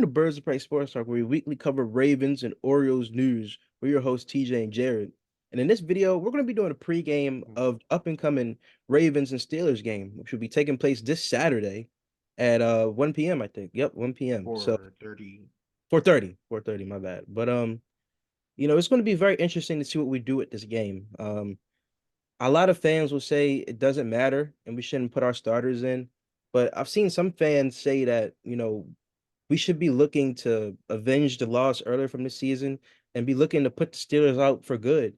Birds of Prey Sports Talk, where we weekly cover Ravens and Orioles news. We're your hosts, TJ and Jared. And in this video, we're going to be doing a pregame of up and coming Ravens and Steelers game, which will be taking place this Saturday at 1 p.m., I think. Yep, 1 p.m. So 4:30. 4:30, 4:30, my bad. But it's going to be very interesting to see what we do with this game. A lot of fans will say it doesn't matter and we shouldn't put our starters in. But I've seen some fans say that, we should be looking to avenge the loss earlier from the season and be looking to put the Steelers out for good,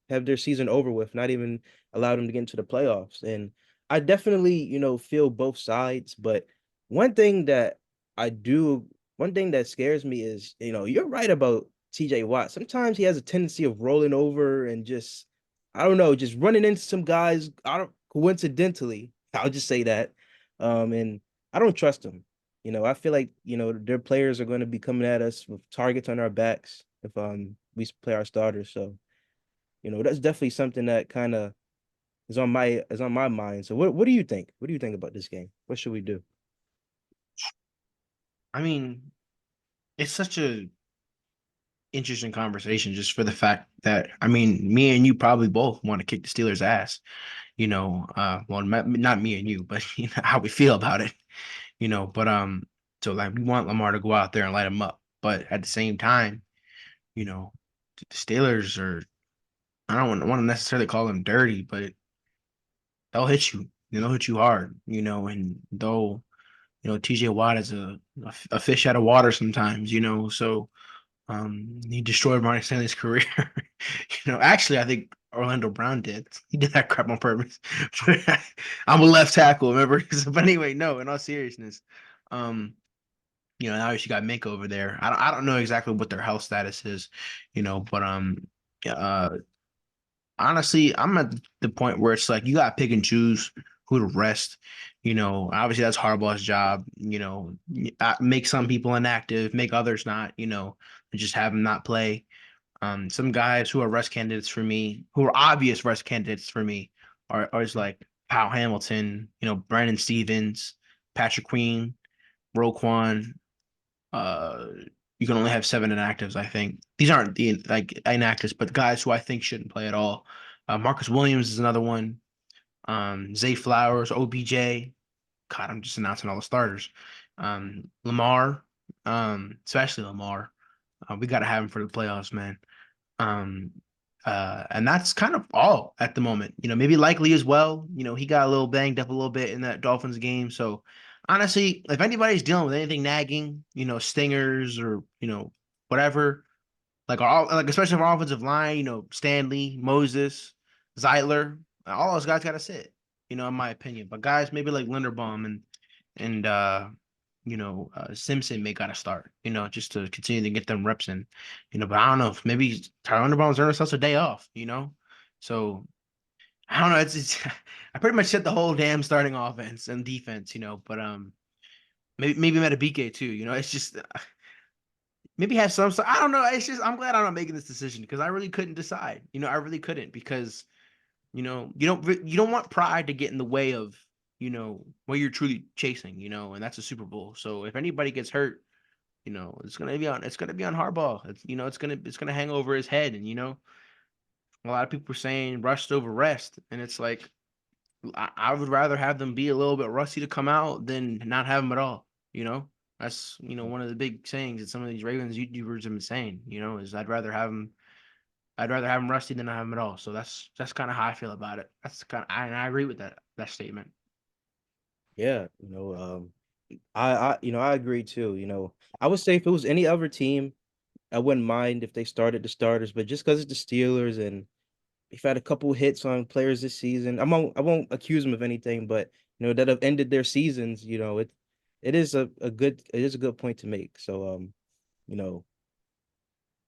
have their season over with, not even allow them to get into the playoffs. And I definitely, feel both sides. But one thing that I do, one thing that scares me is, you're right about TJ Watt. Sometimes he has a tendency of rolling over and just, I don't know, just running into some guys out of coincidentally. I'll just say that. And I don't trust him. I feel like, their players are going to be coming at us with targets on our backs if we play our starters. So, that's definitely something that kind of is on my mind. So what do you think? What do you think about this game? What should we do? I mean, it's such a interesting conversation just for the fact that me and you probably both want to kick the Steelers' ass. Well, not me and you, but how we feel about it. But so like we want Lamar to go out there and light him up, but at the same time, you know, the Steelers are. I don't want to necessarily call them dirty, but they'll hit you. They'll hit you hard. And though TJ Watt is a fish out of water sometimes. So he destroyed Ronnie Stanley's career. Actually, I think Orlando Brown did. He did that crap on purpose. I'm a left tackle, remember? But anyway, no. In all seriousness, um, now you got Mink over there. I don't know exactly what their health status is, but uh, honestly, I'm at the point where it's like you got to pick and choose who to rest. Obviously that's Harbaugh's job. Make some people inactive, make others not. And just have them not play. Some guys who are rest candidates for me, who are obvious rest candidates for me, are is like Kyle Hamilton, Brandon Stevens, Patrick Queen, Roquan. Uh, you can only have 7 inactives, I think. These aren't the like inactives, but guys who I think shouldn't play at all. Marcus Williams is another one. Zay Flowers, OBJ. God, I'm just announcing all the starters. Lamar, especially Lamar. We got to have him for the playoffs, man. Um, and that's kind of all at the moment. Maybe Likely as well. He got a little banged up a little bit in that Dolphins game. So honestly, if anybody's dealing with anything nagging, stingers or whatever, like especially our offensive line, Stanley, Moses, Zeitler, all those guys got to sit. In my opinion. But guys, maybe like Linderbaum and Simpson may got to start. Just to continue to get them reps in. But I don't know if maybe Tyler Linderbaum's earned himself a day off. So I don't know. It's I pretty much set the whole damn starting offense and defense. But maybe Metabike too. It's just maybe have some. So I don't know. It's just I'm glad I'm not making this decision because I really couldn't decide. I really couldn't because you don't want pride to get in the way of what you're truly chasing. And that's a Super Bowl. So if anybody gets hurt, it's gonna be on Harbaugh. It's gonna hang over his head. And a lot of people are saying rust over rest, and it's like I would rather have them be a little bit rusty to come out than not have them at all. That's one of the big sayings that some of these Ravens YouTubers have been saying. Is I'd rather have them rusty than not have them at all. So that's kind of how I feel about it. That's and I agree with that statement. Yeah, I agree too. I would say if it was any other team, I wouldn't mind if they started the starters, but just because it's the Steelers and we've had a couple hits on players this season. I won't accuse them of anything, but that have ended their seasons. It is a good point to make. So you know,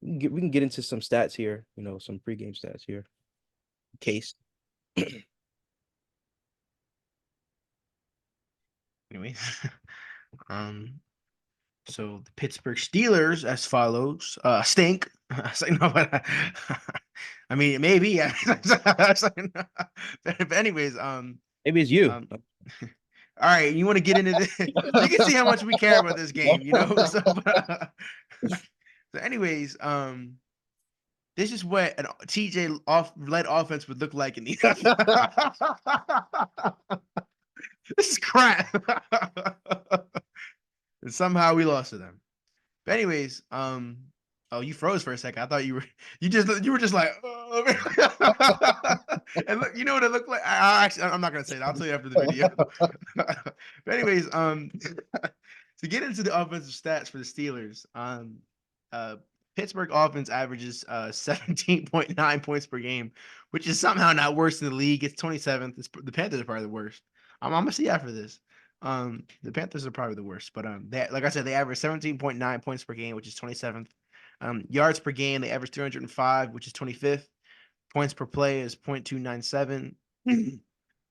we can get into some stats here. Some pregame stats here. Case. Anyway, um, so the Pittsburgh Steelers as follows: stink. It's like, no, but I mean maybe yeah. It's like, no. But anyways, Maybe it's you. um, All right, you want to get into this? You can see how much we care about this game, you know. So, so anyways, this is what an TJ off led offense would look like in the. This is crap. And somehow we lost to them. But anyways, oh, you froze for a second. I thought you were just like, oh. And look, you know what it looked like. I'm not gonna say that. I'll tell you after the video. But anyways, to get into the offensive stats for the Steelers, uh, Pittsburgh offense averages 17.9 points per game, which is somehow not worse than the league. It's 27th. The Panthers are probably the worst. I'm gonna see after this. The Panthers are probably the worst, but they, like I said, they average 17.9 points per game, which is 27th. Yards per game, they average 305, which is 25th. Points per play is 0.297,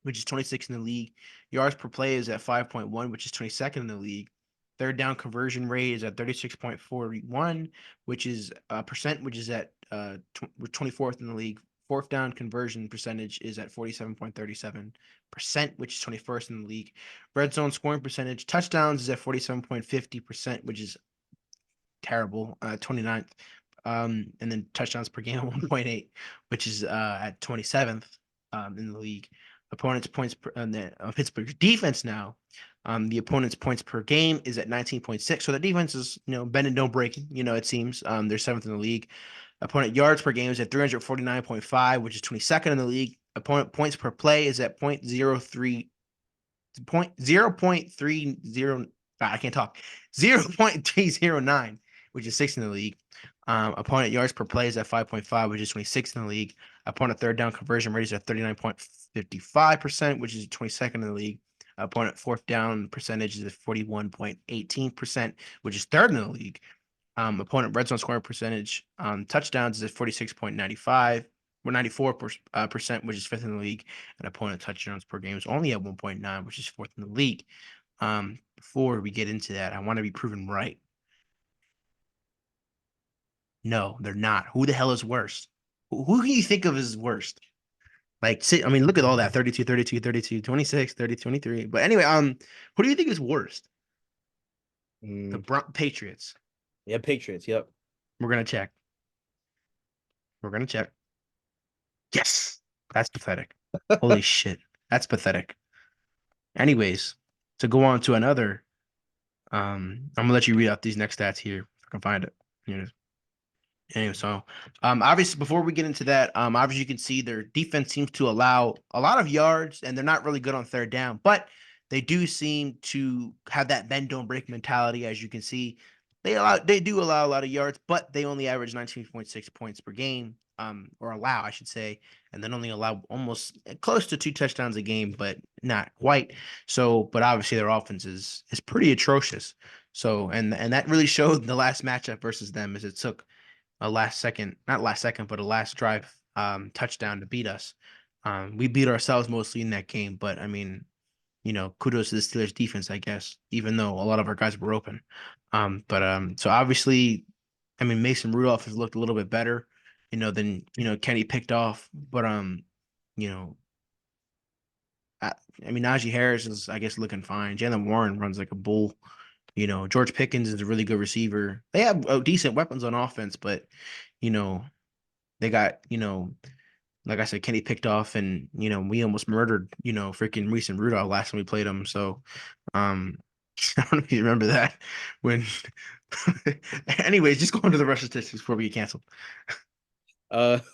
which is 26th in the league. Yards per play is at 5.1, which is 22nd in the league. Third down conversion rate is at 36.41, which is percent, which is at 24th in the league. Fourth down conversion percentage is at 47.37%, which is 21st in the league. Red zone scoring percentage, touchdowns is at 47.50%, which is terrible, 29th. And then touchdowns per game 1.8, which is at 27th in the league. Opponents' points per, Pittsburgh's defense now. The opponent's points per game is at 19.6. So the defense is, bend and don't break. It seems they're seventh in the league. Opponent yards per game is at 349.5, which is 22nd in the league. Opponent points per play is at 0.30. I can't talk. 0.309, which is sixth in the league. Opponent yards per play is at 5.5, which is 26th in the league. Opponent third down conversion rate is at 39.55%, which is 22nd in the league. Opponent fourth down percentage is at 41.18%, which is third in the league. Opponent red zone scoring percentage touchdowns is at 46.95 or 94%, which is fifth in the league. And opponent touchdowns per game is only at 1.9, which is fourth in the league. Before we get into that, I want to be proven right. No, they're not. Who the hell is worse? Who can you think of as worst? Like, I mean, look at all that 32, 32, 32, 26, 30, 23. But anyway, who do you think is worst? The Patriots. Yeah, Patriots. Yep. We're going to check. We're going to check. Yes. That's pathetic. Holy shit. That's pathetic. Anyways, to go on to another, I'm going to let you read out these next stats here if I can find it. Anyway, so obviously before we get into that, obviously you can see their defense seems to allow a lot of yards, and they're not really good on third down, but they do seem to have that bend don't break mentality. As you can see, they do allow a lot of yards, but they only average 19.6 points per game, or allow, I should say, and then only allow almost close to 2 touchdowns a game, but not quite. So, but obviously their offense is pretty atrocious. So, and that really showed the last matchup versus them, as it took a not last second, but a last drive touchdown to beat us. We beat ourselves mostly in that game, but I mean, kudos to the Steelers defense, I guess, even though a lot of our guys were open. So obviously, I mean, Mason Rudolph has looked a little bit better, than Kenny picked off, but you know, I mean, Najee Harris is, I guess, looking fine. Jalen Warren runs like a bull. George Pickens is a really good receiver. They have decent weapons on offense, but you know, they got, like I said, Kenny picked off, and we almost murdered, freaking Reese and Rudolph last time we played them. So, I don't know if you remember that when. Anyways, just go into the rush statistics before we get canceled.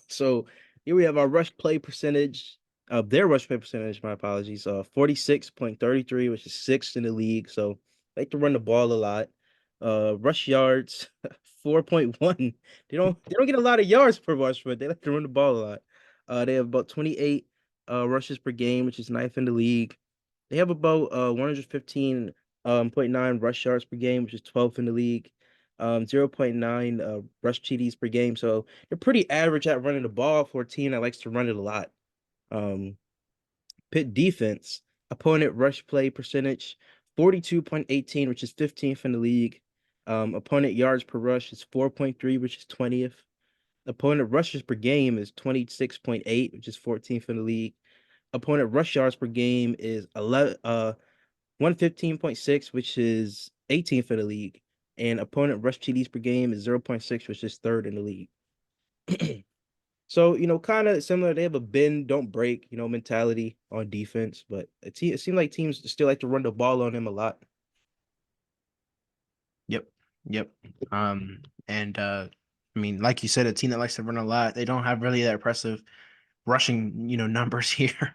So here we have our rush play percentage. Their rush play percentage, my apologies. 46.33, which is sixth in the league. So they like to run the ball a lot. Rush yards, 4.1. They don't get a lot of yards per rush, but they like to run the ball a lot. They have about 28 rushes per game, which is ninth in the league. They have about 115 point nine rush yards per game, which is 12th in the league. 0.9 rush TDs per game. So they're pretty average at running the ball for a team that likes to run it a lot. Um, Pitt defense, opponent rush play percentage, 42.18, which is 15th in the league. Opponent yards per rush is 4.3, which is 20th. Opponent rushes per game is 26.8, which is 14th in the league. Opponent rush yards per game is 11, 115.6, which is 18th in the league, and opponent rush TDs per game is 0.6, which is third in the league. So, kind of similar. They have a bend, don't break, mentality on defense, but it seems like teams still like to run the ball on him a lot. Yep. Yep. And I mean, like you said, a team that likes to run a lot, they don't have really that impressive rushing, numbers here.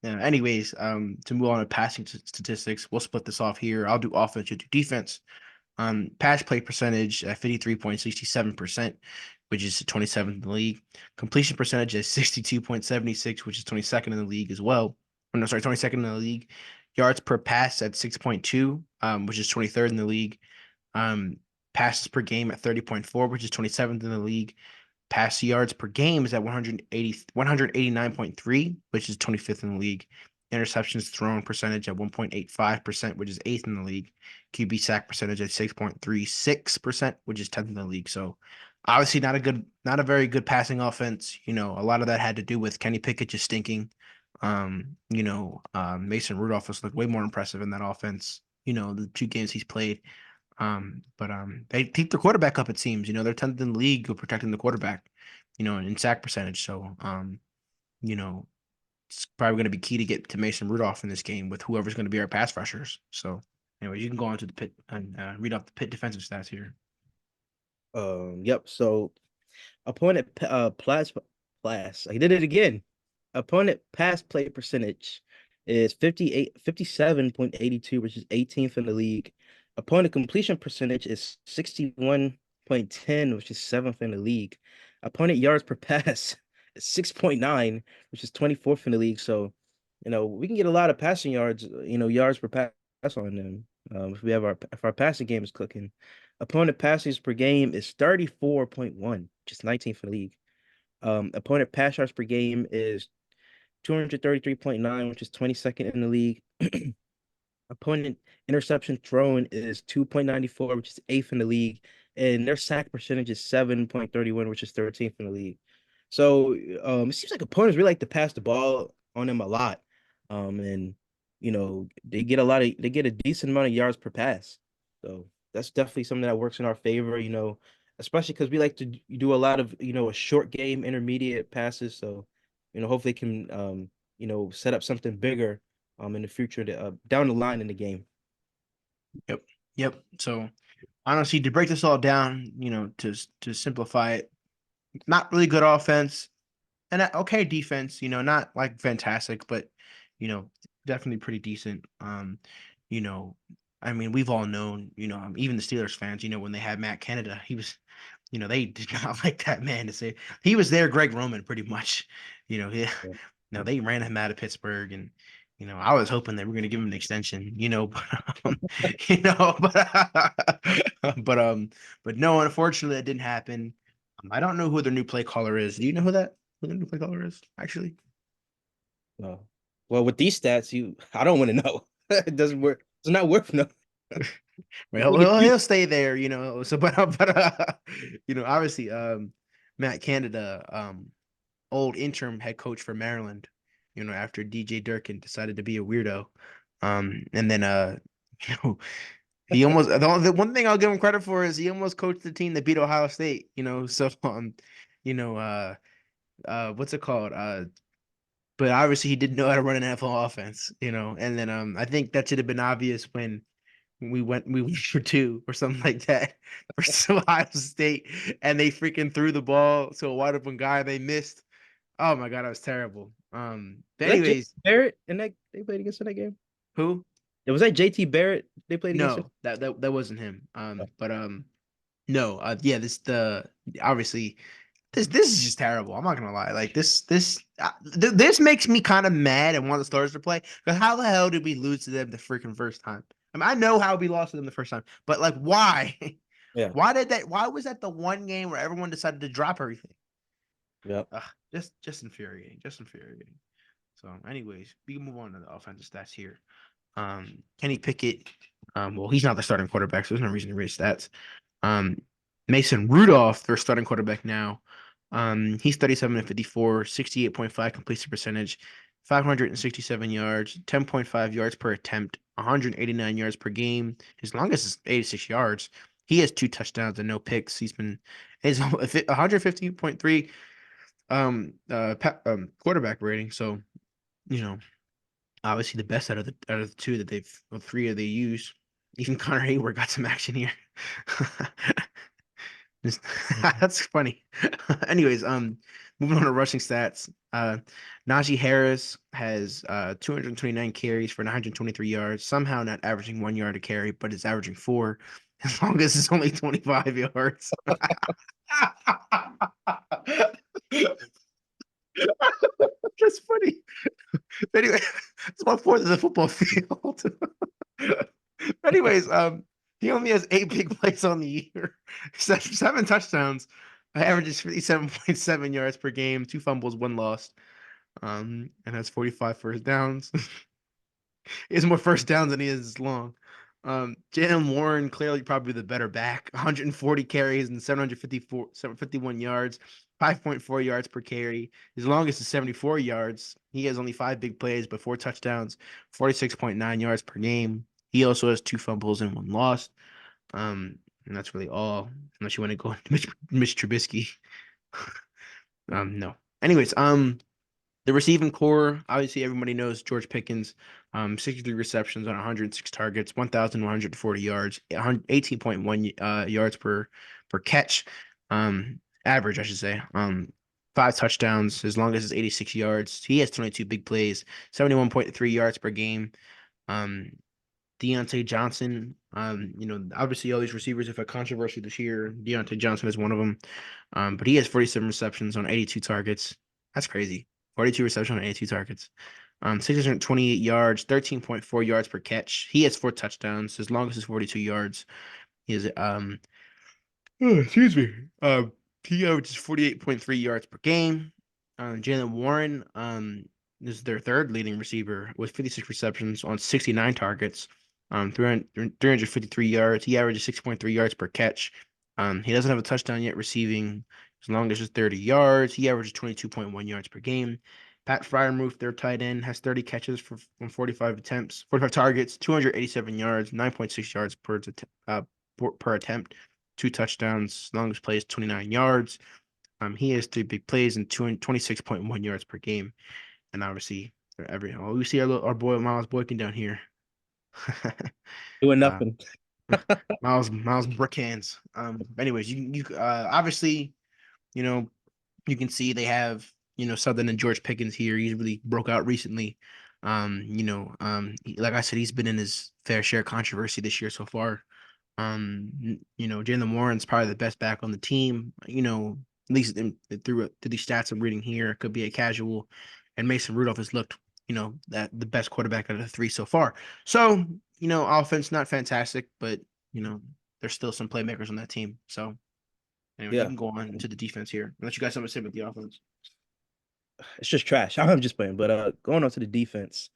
Anyways, to move on to passing statistics, we'll split this off here. I'll do offense, you do defense. Pass play percentage at 53.67%, which is 27th in the league. Completion percentage at 62.76, which is 22nd in the league as well. Oh, no, sorry, 22nd in the league. Yards per pass at 6.2, which is 23rd in the league. Um, Passes per game at 30.4, which is 27th in the league. Pass yards per game is at 189.3, which is 25th in the league. Interceptions thrown percentage at 1.85%, which is 8th in the league. QB sack percentage at 6.36%, which is 10th in the league. So obviously not a very good passing offense. A lot of that had to do with Kenny Pickett just stinking. Mason Rudolph has looked way more impressive in that offense. The two games he's played. But they keep the quarterback up, it seems. They're 10th in the league of protecting the quarterback, in sack percentage. So you know, it's probably gonna be key to get to Mason Rudolph in this game with whoever's gonna be our pass rushers. So anyway, you can go on to the pit and read off the pit defensive stats here. Yep. So opponent I did it again. Opponent pass play percentage is 57.82, which is 18th in the league. Opponent completion percentage is 61.10, which is 7th in the league. Opponent yards per pass is 6.9, which is 24th in the league. So, we can get a lot of passing yards, yards per pass on them. If our passing game is cooking. Opponent passes per game is 34.1, which is 19th in the league. Opponent pass yards per game is 233.9, which is 22nd in the league. Opponent interception thrown is 2.94, which is eighth in the league. And their sack percentage is 7.31, which is 13th in the league. So it seems like opponents really like to pass the ball on them a lot. And they get a decent amount of yards per pass. So that's definitely something that works in our favor, especially because we like to do a lot of, a short game, intermediate passes. So, hopefully can set up something bigger in the future down the line in the game. Yep. Yep. So honestly, to break this all down, to simplify it, not really good offense and okay defense, not like fantastic, but you know, definitely pretty decent. You know, I mean, we've all known, even the Steelers fans, when they had Matt Canada, he was, they did not like that man to say he was their Greg Roman pretty much. Yeah, Yeah. no, they ran him out of Pittsburgh, and I was hoping they were going to give him an extension, but you know, but no, unfortunately, that didn't happen. I don't know who their new play caller is. Do you know who the new play caller is? Actually, Uh, well, with these stats, I don't want to know. It doesn't work. It's not worth no. well, he'll stay there, So, obviously, Matt Canada, old interim head coach for Maryland, after DJ Durkin decided to be a weirdo. And then you know, he almost the one thing I'll give him credit for is he almost coached the team that beat Ohio State, so you know, what's it called? But obviously he didn't know how to run an NFL offense, and then I think that should have been obvious when we went for two or something like that versus Ohio State, and they freaking threw the ball to a wide open guy they missed. Oh my god, that was terrible. But Was that JT anyways, Barrett in that they played against in that game? who? Yeah, was that JT Barrett they played against? No, that wasn't him. But no, yeah, obviously this is just terrible. I'm not gonna lie. Like this makes me kind of mad and want the Stars to play. Because how the hell did we lose to them the freaking first time? I mean, I know how we lost to them the first time, but like, why? Yeah. Why was that the one game where everyone decided to drop everything? Yep. Ugh, just infuriating. Just infuriating. So, anyways, we can move on to the offensive stats here. Kenny Pickett. Well, he's not the starting quarterback, so there's no reason to read stats. Um, Mason Rudolph, their starting quarterback now. He's 37 and 54, 68.5 completion percentage, 567 yards, 10.5 yards per attempt, 189 yards per game. His longest is 86 yards. He has two touchdowns and no picks. He's 115.3 quarterback rating. So, you know, obviously the best out of the two that they've of three they used. Even Connor Hayward got some action here. That's funny. Anyways, moving on to rushing stats. Najee Harris has 229 carries for 923 yards, somehow not averaging 1 yard a carry, but is averaging four. As long as it's only 25 yards. That's funny. Anyway, it's 1/4 of the football field. Anyways, he only has 8 big plays on the year, seven touchdowns, averages 57.7 yards per game, two fumbles, one lost, and has 45 first downs. He has more first downs than he is long. Jalen Warren, clearly probably the better back, 140 carries and 751 yards, 5.4 yards per carry. His longest is 74 yards. He has only five big plays, but four touchdowns, 46.9 yards per game. He also has two fumbles and one lost. And that's really all, unless you want to go into Mitch Trubisky. No. Anyways, the receiving core, obviously everybody knows George Pickens, 63 receptions on 106 targets, 1,140 yards, 18.1 yards per catch, average, I should say. Five touchdowns, as long as it's 86 yards. He has 22 big plays, 71.3 yards per game. Um, Deontay Johnson, obviously all these receivers have had controversy this year. Deontay Johnson is one of them. But he has 47 receptions on 82 targets. That's crazy. 42 receptions on 82 targets. 628 yards, 13.4 yards per catch. He has four touchdowns. His longest is 42 yards. He is excuse me. He averages 48.3 yards per game. Jalen Warren, this is their third leading receiver with 56 receptions on 69 targets, 353 yards. He averages 6.3 yards per catch. He doesn't have a touchdown yet receiving as long as it's 30 yards. He averages 22.1 yards per game. Pat Fryermuth, their tight end, has 30 catches from 45 attempts, 45 targets, 287 yards, 9.6 yards per attempt, two touchdowns, longest play is 29 yards. He has three big plays and 26.1 yards per game. And obviously, we see our boy Miles Boykin down here. Doing uh, nothing. Miles Brickhands. Anyways, you obviously, you know, you can see they have, Southern and George Pickens here. He's really broke out recently. Like I said, he's been in his fair share of controversy this year so far. Jalen Warren's probably the best back on the team. At least through these stats I'm reading here, it could be a casual. And Mason Rudolph has looked, that the best quarterback out of the three so far. So, offense not fantastic, but there's still some playmakers on that team. So, anyways, you Yeah, can go on to the defense here. Unless you guys have something to say about the offense. it's just trash. I'm just playing. But going on to the defense,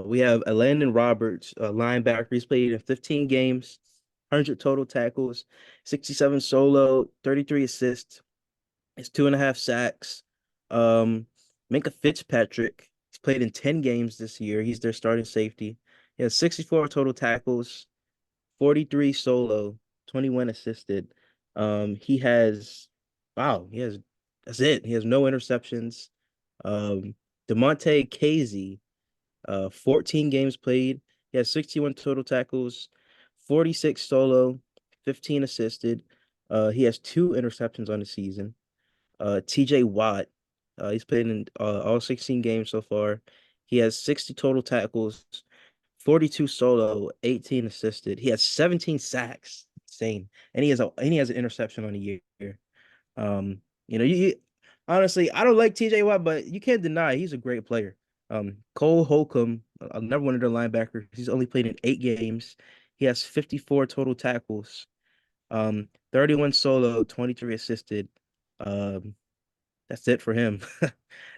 we have a Landon Roberts, linebacker. He's played in 15 games, 100 total tackles, 67 solo, 33 assists. It's 2.5 sacks. Um, Minka Fitzpatrick, he's played in 10 games this year. He's their starting safety. He has 64 total tackles, 43 solo, 21 assisted. He has, wow, that's it. He has no interceptions. Um, DeMonte Casey, 14 games played. He has 61 total tackles, 46 solo, 15 assisted. He has two interceptions on the season. TJ Watt, he's played in all 16 games so far. He has 60 total tackles, 42 solo, 18 assisted. He has 17 sacks. Insane. And he has an interception on the year. You honestly, I don't like TJ Watt, but you can't deny he's a great player. Cole Holcomb, another one of their linebackers. He's only played in 8 games. He has 54 total tackles, 31 solo, 23 assisted. Um, that's it for him.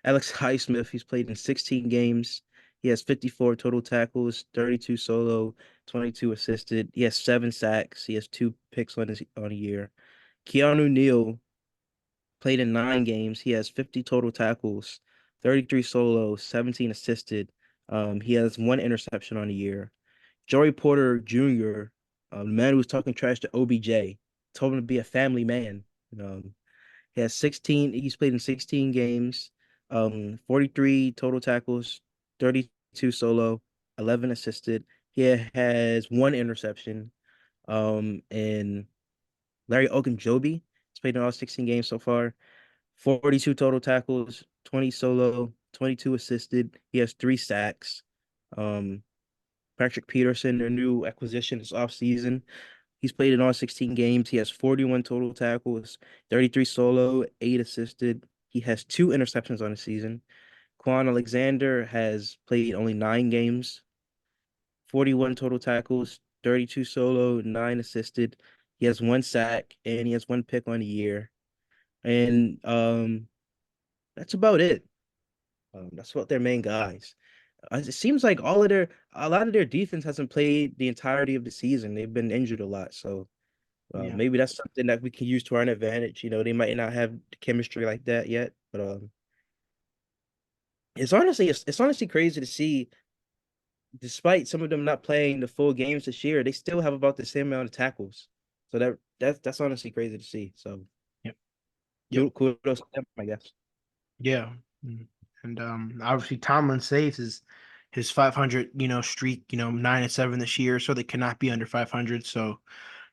Alex Highsmith, he's played in 16 games. He has 54 total tackles, 32 solo, 22 assisted. He has 7 sacks. He has 2 picks on a year. Keanu Neal played in 9 games. He has 50 total tackles, 33 solo, 17 assisted. He has one interception on a year. Joey Porter Jr., the man who was talking trash to OBJ, told him to be a family man. Um, he has 16, he's played in 16 games, 43 total tackles, 32 solo, 11 assisted. He has one interception. And Larry Ogunjobi has played in all 16 games so far, 42 total tackles, 20 solo, 22 assisted. He has 3 sacks. Um, Patrick Peterson, their new acquisition this offseason. He's played in all 16 games. He has 41 total tackles, 33 solo, 8 assisted. He has 2 interceptions on the season. Quan Alexander has played only 9 games, 41 total tackles, 32 solo, 9 assisted. He has 1 sack and he has 1 pick on the year. And that's about it. That's about their main guys. It seems like a lot of their defense hasn't played the entirety of the season. They've been injured a lot, so Yeah. maybe that's something that we can use to our advantage. They might not have chemistry like that yet, but it's honestly crazy to see. Despite some of them not playing the full games this year, they still have about the same amount of tackles. So that's honestly crazy to see. So Yep. Yep. kudos to them, I guess. Yeah. And obviously Tomlin saves his 500, streak, 9-7 this year, so they cannot be under 500. So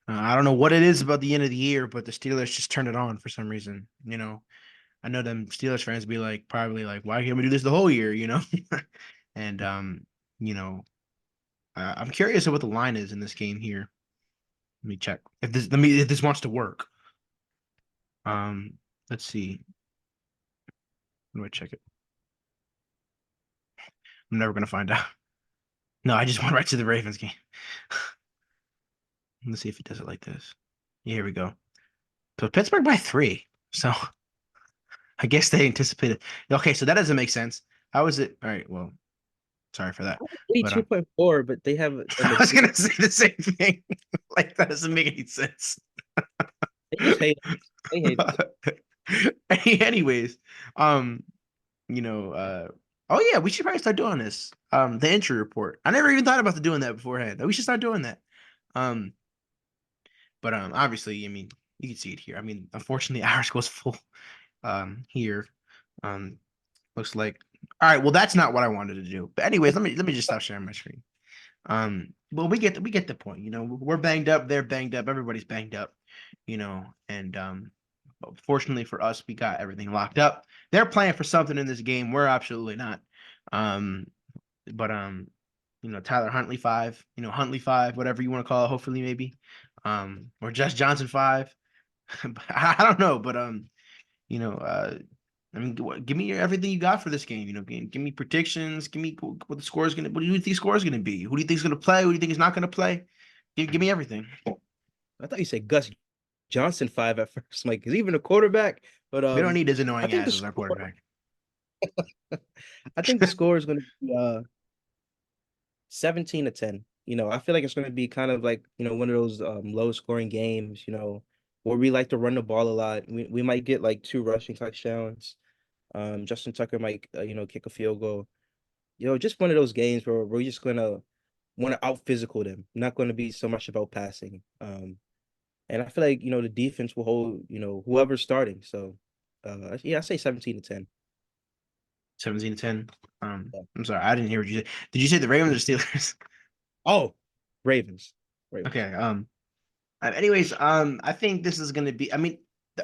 I don't know what it is about the end of the year, but the Steelers just turn it on for some reason. I know them Steelers fans be like, probably like, why can't we do this the whole year? And you know, I'm curious of what the line is in this game here. Let me check if this wants to work. Um, let's see. Let me check it. I'm never gonna find out. No, I just went right to the Ravens game. Let's see if he does it like this. Yeah, here we go. So Pittsburgh by 3. So I guess they anticipated. Okay, so that doesn't make sense. How is it? All right, well, sorry for that. But 2.4, but they have a I was legit. gonna say the same thing. Like that doesn't make any sense. They just hate us. They hate us. Anyways, um, oh yeah, we should probably start doing this. The injury report. I never even thought about doing that beforehand. We should start doing that. Um, but obviously, I mean, you can see it here. I mean, unfortunately, ours goes full. Here, um, looks like. All right, well, that's not what I wanted to do. But anyways, let me just stop sharing my screen. Well, we get the point. We're banged up. They're banged up. Everybody's banged up. And but fortunately for us, we got everything locked up. They're playing for something in this game. We're absolutely not. Um, but Tyler Huntley 5. Huntley 5, whatever you want to call it. Hopefully, maybe. Or Jess Johnson 5. I don't know, but you know, uh, I mean, give me everything you got for this game. Give me predictions. Give me what the score is gonna. What do you think the score is gonna be? Who do you think is gonna play? Who do you think is not gonna play? Give me everything. I thought you said Gus Johnson 5 at first, like, is even a quarterback? But We don't need his I annoying think the ass as our score, quarterback. I think the score is going to be 17-10. I feel like it's going to be kind of like, one of those low scoring games, where we like to run the ball a lot. We might get like 2 rushing touchdowns. Justin Tucker might, kick a field goal. Just one of those games where we're just going to want to out physical them. Not going to be so much about passing. And I feel like, the defense will hold, whoever's starting. So, yeah, I say 17-10. 17-10. I'm sorry, I didn't hear what you said. Did you say the Ravens or Steelers? Oh, Ravens. Ravens. Okay. Anyways, I think this is gonna be. I mean,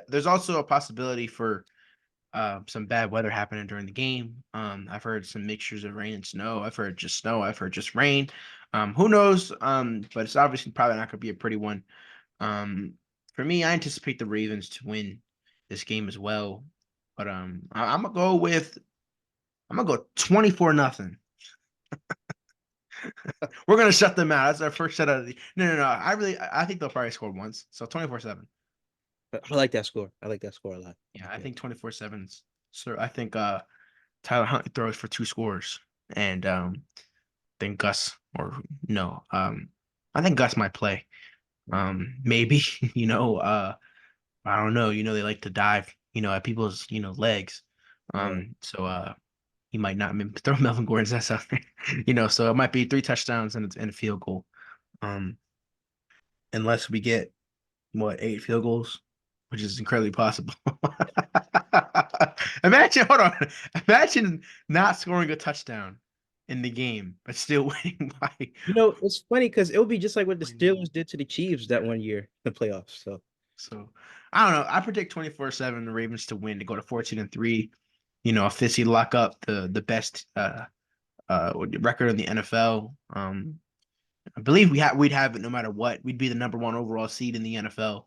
there's also a possibility for some bad weather happening during the game. I've heard some mixtures of rain and snow. I've heard just snow. I've heard just rain. Who knows? But it's obviously probably not going to be a pretty one. Um, for me, I anticipate the Ravens to win this game as well. But I'm gonna go 24-0. We're gonna shut them out. That's our first shut out of the. No. I think they'll probably score once. So 24-7. I like that score. I like that score a lot. Yeah, I Yeah. think 24-7. So I think Tyler Huntley throws for 2 scores, and then Gus or no, I think Gus might play. Maybe I don't know. They like to dive, at people's legs. Yeah. So he might not throw Melvin Gordon's ass out there. So it might be 3 touchdowns and a field goal. Um, unless we get what 8 field goals, which is incredibly possible. Imagine, hold on. Imagine not scoring a touchdown in the game, but still winning by. It's funny because it would be just like what the Winning. Steelers did to the Chiefs that one year in the playoffs. So So I don't know. I predict 24-7 the Ravens to win to go to 14-3. If they lock up the best record in the NFL. I believe we'd have it no matter what. We'd be the number one overall seed in the NFL.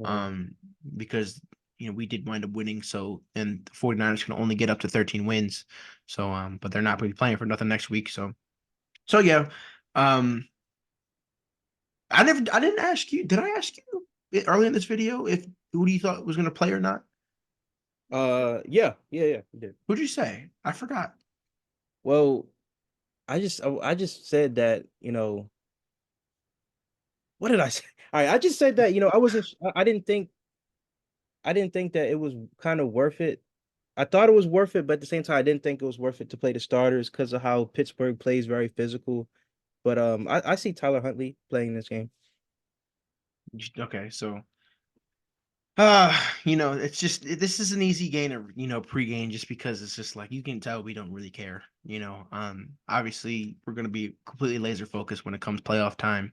uh, Um, because we did wind up winning. So and the 49ers can only get up to 13 wins. So but they're not really playing for nothing next week. So yeah. Um, I didn't ask you. Did I ask you early in this video if who do you thought was gonna play or not? yeah, you did. Who'd you say? I forgot. Well, I just said that, what did I say? All right, I just said that, I wasn't I didn't think that it was kind of worth it. I thought it was worth it, but at the same time, I didn't think it was worth it to play the starters because of how Pittsburgh plays very physical. But I see Tyler Huntley playing this game. Okay, so it's just this is an easy game to pregame just because it's just like you can tell we don't really care. Obviously we're gonna be completely laser focused when it comes playoff time.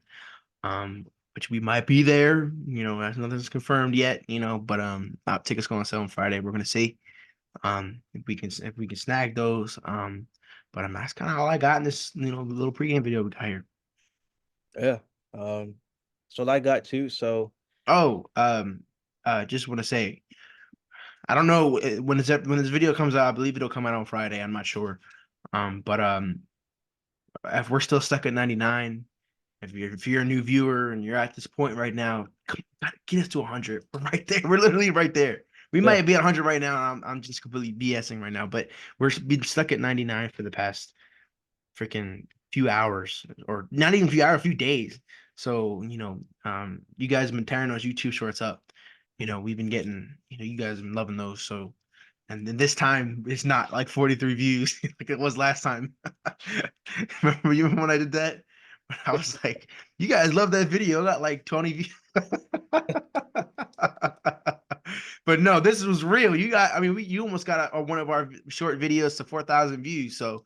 Which we might be there. As nothing's confirmed yet. But tickets going on sale on Friday. We're gonna see. If we can snag those. But that's kind of all I got in this little pregame video we got here. Yeah. Um, so I got two. So Oh, just want to say I don't know when this video comes out. I believe it'll come out on Friday. I'm not sure. But if we're still stuck at 99, if you're a new viewer and you're at this point right now, get us to 100. We're right there. We're literally right there. We yeah, might be at 100 right now. I'm just completely BSing right now, but we're been stuck at 99 for the past freaking few hours, or not even a few hours, a few days. So, you guys have been tearing those YouTube shorts up. We've been getting, you guys have been loving those. So, and then this time it's not like 43 views like it was last time. Remember when I did that? I was like, you guys love that video. I got like 20 views. But no, this was real. I mean, you almost got one of our short videos to 4,000 views. So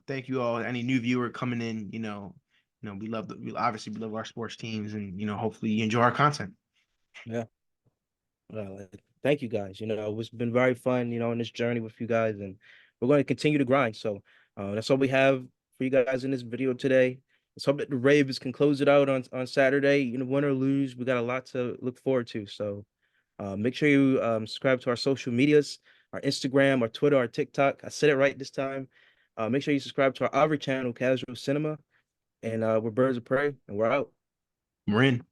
thank you all. Any new viewer coming in, we obviously we love our sports teams, and hopefully you enjoy our content. yeah. Thank you guys. It's been very fun, in this journey with you guys, and we're going to continue to grind. So that's all we have for you guys in this video today. Let's hope that the Ravens can close it out on Saturday. Win or lose, we got a lot to look forward to. So make sure you subscribe to our social medias, our Instagram, our Twitter, our TikTok. I said it right this time. Make sure you subscribe to our other channel, Casual Cinema, and we're Birds of Prey, and we're out. We're in.